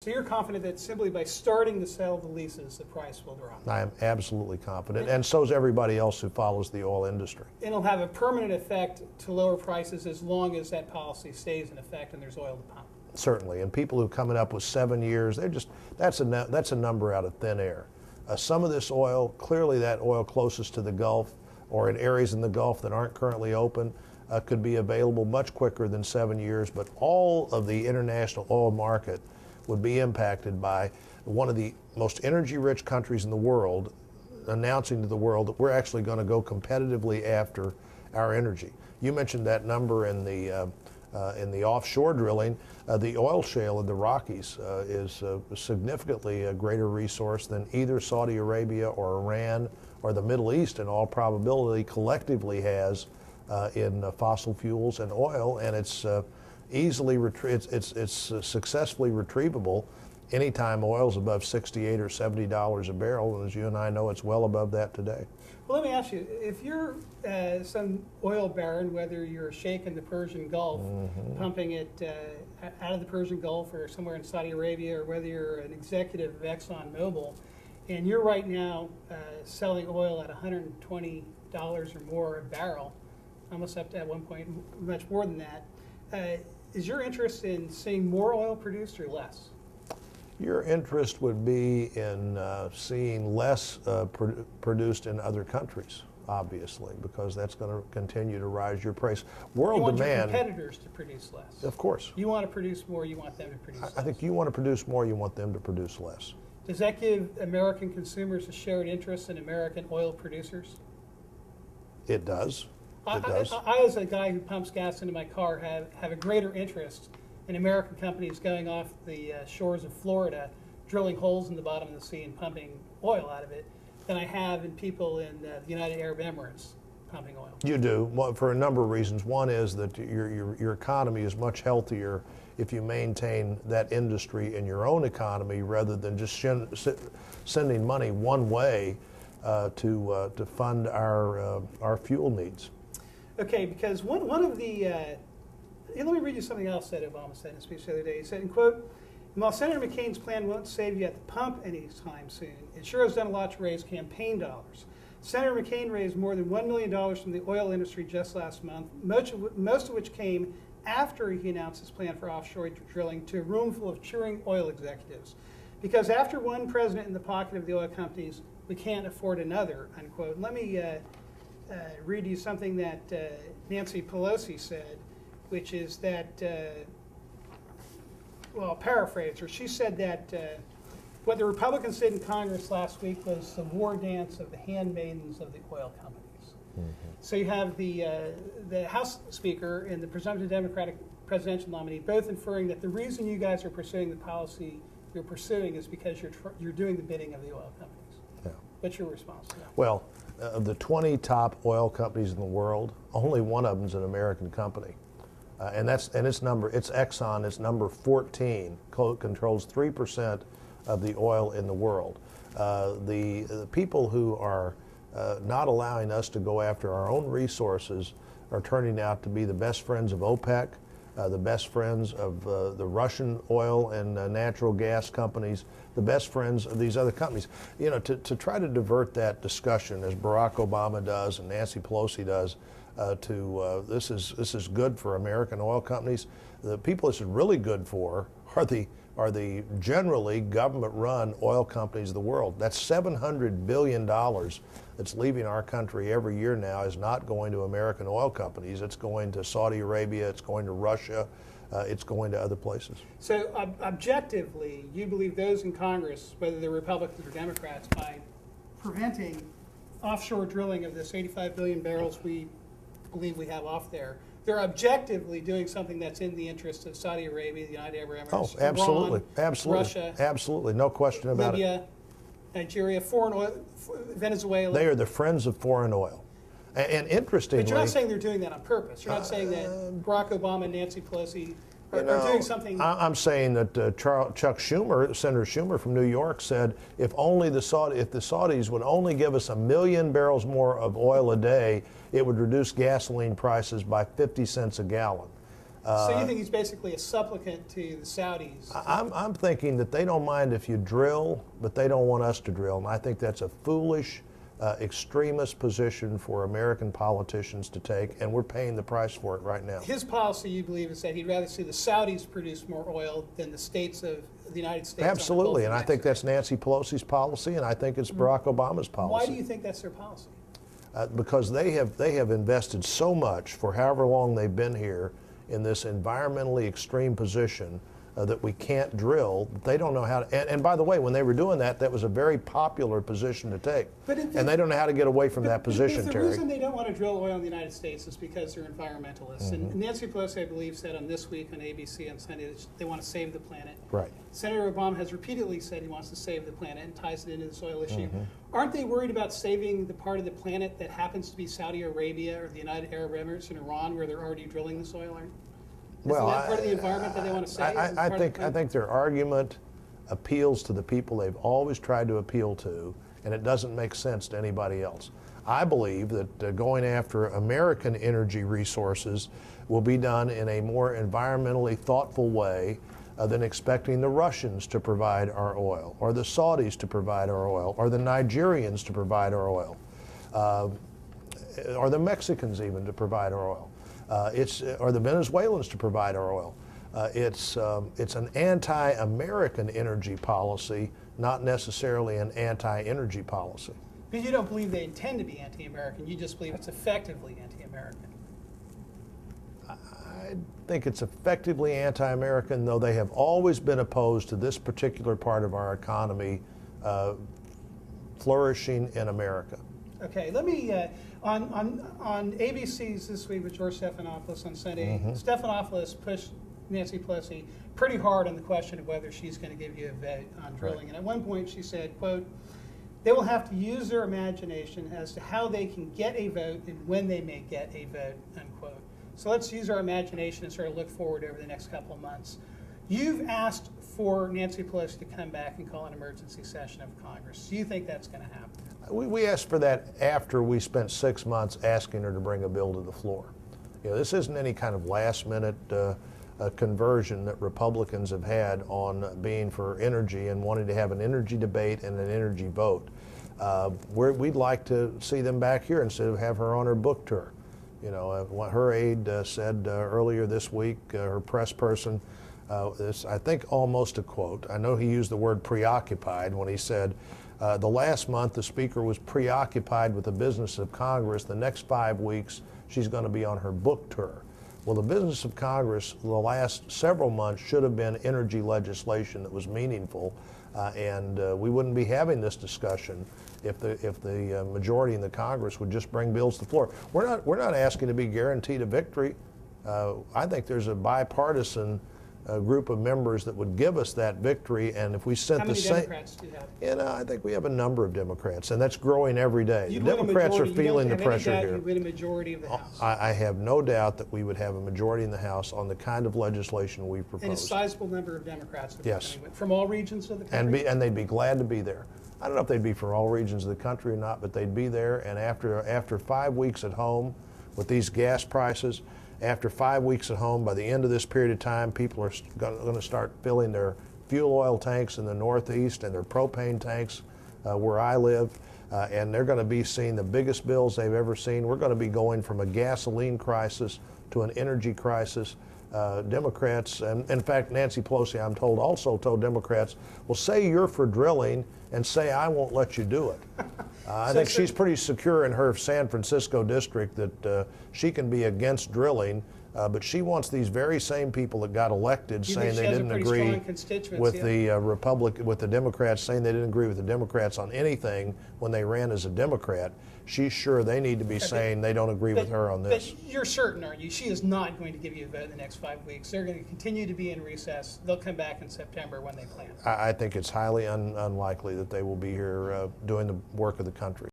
So you're confident that simply by starting the sale of the leases, the price will drop? I am absolutely confident, and so is everybody else who follows the oil industry. And it'll have a permanent effect to lower prices as long as that policy stays in effect and there's oil to pump. Certainly, and people who are coming up with 7 years, that's a number out of thin air. Some of this oil, clearly that oil closest to the Gulf or in areas in the Gulf that aren't currently open, could be available much quicker than 7 years, but all of the international oil market would be impacted by one of the most energy-rich countries in the world announcing to the world that we're actually going to go competitively after our energy. You mentioned that number in the offshore drilling. The oil shale in the Rockies is significantly a greater resource than either Saudi Arabia or Iran or the Middle East, in all probability, collectively has in fossil fuels and oil, and it's easily it's successfully retrievable anytime oil's above $68 or $70 a barrel, and as you and I know, it's well above that today. Well, let me ask you, if you're some oil baron, whether you're a sheikh in the Persian Gulf, pumping it out of the Persian Gulf or somewhere in Saudi Arabia, or whether you're an executive of ExxonMobil, and you're right now selling oil at $120 or more a barrel, almost up to at one point much more than that, is your interest in seeing more oil produced or less? Your interest would be in seeing less produced in other countries, obviously, because that's going to continue to rise your price. World you want demand. Your competitors to produce less. Of course. You want to produce more, you want them to produce less. I think you want to produce more, you want them to produce less. Does that give American consumers a shared interest in American oil producers? It does. It does. I, as a guy who pumps gas into my car, have a greater interest in American companies going off the shores of Florida, drilling holes in the bottom of the sea and pumping oil out of it, than I have in people in the United Arab Emirates pumping oil. You do, well, for a number of reasons. One is that your economy is much healthier if you maintain that industry in your own economy rather than just sending money one way to fund our fuel needs. Okay, because one of the let me read you something else that Obama said in a speech the other day. He said, and quote, while Senator McCain's plan won't save you at the pump anytime soon, it sure has done a lot to raise campaign dollars. Senator McCain raised more than $1 million from the oil industry just last month, most of which came after he announced his plan for offshore drilling to a room full of cheering oil executives. Because after one president in the pocket of the oil companies, we can't afford another, unquote. And let me read you something that Nancy Pelosi said, which is that, well, I'll paraphrase her. She said that what the Republicans did in Congress last week was the war dance of the handmaidens of the oil companies. Mm-hmm. So you have the House Speaker and the presumptive Democratic presidential nominee both inferring that the reason you guys are pursuing the policy you're pursuing is because you're doing the bidding of the oil companies. Yeah. What's your response to that? Well, of the 20 top oil companies in the world, only one of them is an American company. And it's Exxon, it's number 14, controls 3% of the oil in the world. The people who are not allowing us to go after our own resources are turning out to be the best friends of OPEC, the best friends of the Russian oil and natural gas companies, the best friends of these other companies. You know, to try to divert that discussion, as Barack Obama does and Nancy Pelosi does, this is good for American oil companies. The people this is really good for are the generally government-run oil companies of the world. That's $700 billion that's leaving our country every year now is not going to American oil companies. It's going to Saudi Arabia, it's going to Russia, it's going to other places. So objectively, you believe those in Congress, whether they're Republicans or Democrats, by preventing offshore drilling of this 85 billion barrels we believe we have off there, they're objectively doing something that's in the interest of Saudi Arabia, the United Arab Emirates, oh, absolutely, Iran, absolutely, Russia, absolutely, no question about Libya, it. Nigeria, foreign oil, Venezuela. They are the friends of foreign oil. And interestingly... But you're not saying they're doing that on purpose. You're not saying that Barack Obama and Nancy Pelosi are doing something... I'm saying that Chuck Schumer, Senator Schumer from New York, said if the Saudis would only give us 1 million barrels more of oil a day, it would reduce gasoline prices by 50 cents a gallon. So you think he's basically a supplicant to the Saudis? I'm thinking that they don't mind if you drill, but they don't want us to drill. And I think that's a foolish, extremist position for American politicians to take, and we're paying the price for it right now. His policy, you believe, is that he'd rather see the Saudis produce more oil than the states of the United States. Absolutely, and I think that's Nancy Pelosi's policy, and I think it's Barack Obama's policy. Why do you think that's their policy? Because they have invested so much for however long they've been here in this environmentally extreme position that we can't drill. They don't know how to, and by the way, when they were doing that, that was a very popular position to take. And they don't know how to get away from that position, Terry. The reason they don't want to drill oil in the United States is because they're environmentalists. And Nancy Pelosi, I believe, said on This Week on ABC on Sunday that they want to save the planet. Right. Senator Obama has repeatedly said he wants to save the planet and ties it into this oil issue. Aren't they worried about saving the part of the planet that happens to be Saudi Arabia or the United Arab Emirates and Iran, where they're already drilling this oil? Well, Isn't that part of the environment that they want to save? I think their argument appeals to the people they've always tried to appeal to, and it doesn't make sense to anybody else. I believe that going after American energy resources will be done in a more environmentally thoughtful way than expecting the Russians to provide our oil, or the Saudis to provide our oil, or the Nigerians to provide our oil, or the Mexicans even to provide our oil. Or the Venezuelans to provide our oil. It's an anti-American energy policy, not necessarily an anti-energy policy. Because you don't believe they intend to be anti-American, you just believe it's effectively anti-American. I think it's effectively anti-American, though they have always been opposed to this particular part of our economy flourishing in America. Okay, let me, on ABC's This Week with George Stephanopoulos on Sunday, Stephanopoulos pushed Nancy Pelosi pretty hard on the question of whether she's going to give you a vote on drilling. Right. And at one point she said, quote, they will have to use their imagination as to how they can get a vote and when they may get a vote, unquote. So let's use our imagination and sort of look forward over the next couple of months. You've asked for Nancy Pelosi to come back and call an emergency session of Congress. Do you think that's going to happen? We asked for that after we spent 6 months asking her to bring a bill to the floor. You know, this isn't any kind of last-minute conversion that Republicans have had on being for energy and wanting to have an energy debate and an energy vote. We'd like to see them back here instead of have her on her book tour. You know, what her aide said earlier this week, her press person, is, I think, almost a quote. I know he used the word preoccupied when he said, the last month the Speaker was preoccupied with the business of Congress. The next 5 weeks she's going to be on her book tour. Well, the business of Congress the last several months should have been energy legislation that was meaningful, and we wouldn't be having this discussion if the majority in the Congress would just bring bills to the floor. We're not asking to be guaranteed a victory. I think there's a bipartisan group of members that would give us that victory, and if we sent the same. How many Democrats do you have? You know, I think we have a number of Democrats, and that's growing every day. The Democrats are feeling the pressure here. You'd win a majority of the House. I have no doubt that we would have a majority in the House on the kind of legislation we've proposed. And a sizable number of Democrats. Yes. From all regions of the country. And they'd be glad to be there. I don't know if they'd be for all regions of the country or not, but they'd be there. And after 5 weeks at home with these gas prices, after 5 weeks at home, by the end of this period of time, people are going to start filling their fuel oil tanks in the Northeast and their propane tanks where I live, and they're going to be seeing the biggest bills they've ever seen. We're going to be going from a gasoline crisis to an energy crisis. Democrats, and in fact, Nancy Pelosi, I'm told, also told Democrats, well, say you're for drilling and say I won't let you do it. I think she's pretty secure in her San Francisco district that she can be against drilling, but she wants these very same people that got elected saying they didn't agree with the Democrats, saying they didn't agree with the Democrats on anything when they ran as a Democrat. She's sure they need to be saying they don't agree with her on this. But you're certain, aren't you? She is not going to give you a vote in the next 5 weeks. They're going to continue to be in recess. They'll come back in September when they plan. I think it's highly unlikely that they will be here doing the work of the country.